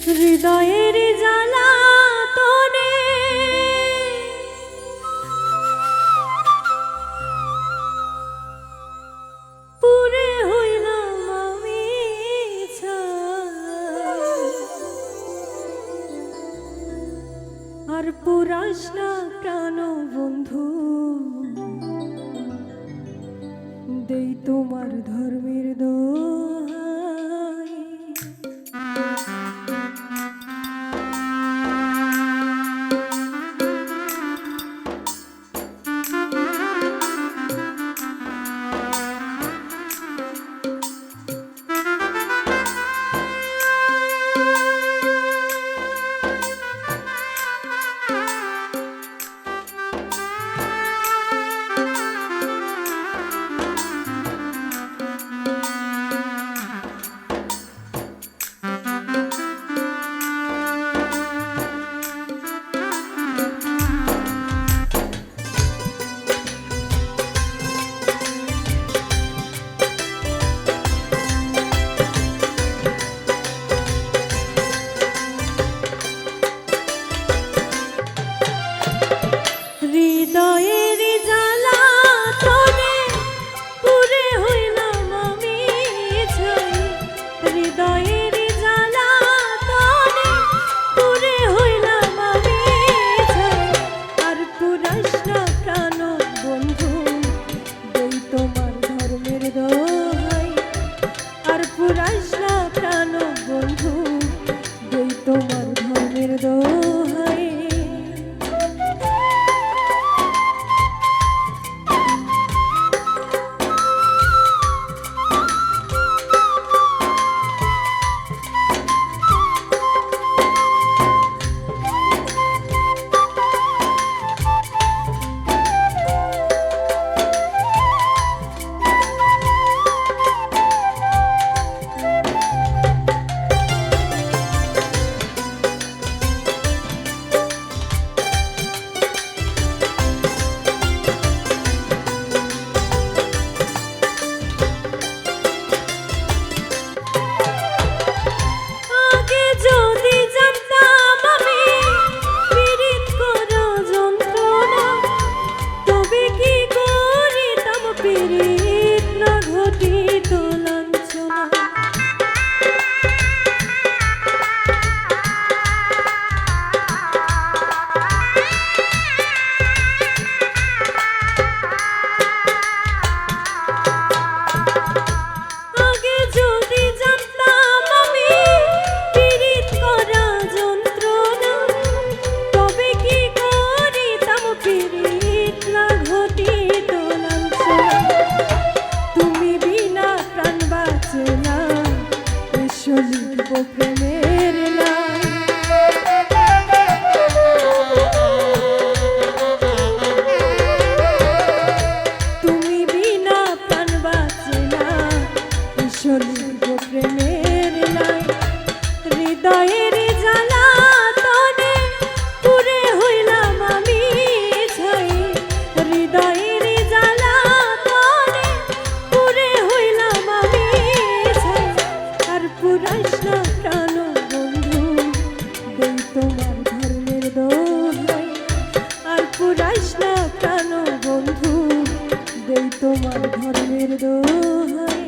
হৃদয়ের জ্বালা তোরে পুরে হইলাম আমি আর পুরাস না প্রাণ বন্ধু দেই তোমার ধর্মের দোহাই। হৃদয়ের জ্বালা তোরে পুরে হইলাম আমি ছাই। হৃদয়ের জ্বালা তোরে পুরে হইলাম আমি ছাই। আর পুরাস না প্রাণ বন্ধু দেই তোমার ধর্মের দোহাই। আর পুরাস না প্রাণ বন্ধু দেই তোমার ধর্মের দোহাই। প্রেমের লাই তুমি বিনা প্রাণ বাঁচে না, লিখব প্রেমের লাই। হৃদয়ের জ্বালা তোরে পুরে হইলাম আমি ছাই। হৃদয়ের জ্বালা তোরে পুরে হইলাম আমি ছাই। আর পুরাস না প্রাণ বন্ধু দেই তোমার ধর্মের দোহাই। আর পুরাস না প্রাণ বন্ধু দেই তোমার ধর্মের দোহাই।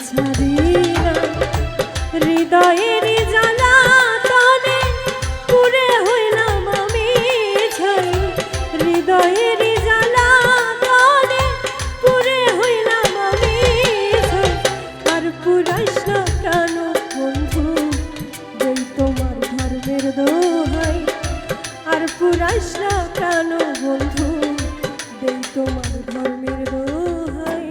ছাড়ি না। হৃদয়ের জ্বালা তনে পুরে হইলাম আমি ছাই। হৃদয়ের জ্বালা তনে পুরে হইলাম আমি ছাই। আর পুরাইস না কেন বন্ধু দেই তোমার ধর্মের দোহাই। আর পুরাইস না কেন বন্ধু দেই তোমার ধর্মের দোহাই।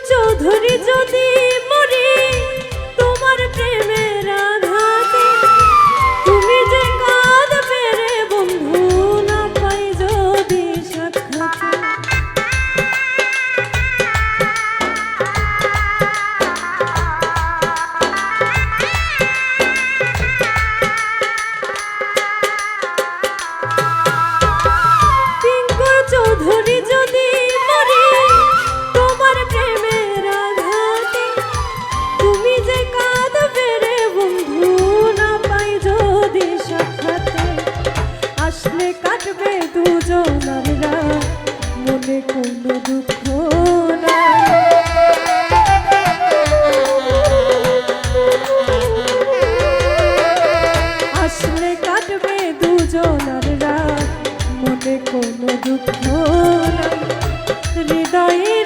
চৌধুরী যদি মরি তোমার প্রেমের আঘাতে, তুমি যে কাঁদবে রে বন্ধু না পাই যদি সাক্ষাৎ। পিঙ্কুর চৌধুরী যদি মরি তোমার প্রেমের আঘাতে, তুমি যে কাঁদবে রে বন্ধু না পাই যদি সাক্ষাতে। আসলে কাটবে দুজনার রাত, মনে কোনো দুঃখ নাই। আসলে কাটবে দুজনার রাত, মনে কোনো দুঃখ নাই। হৃদয়ে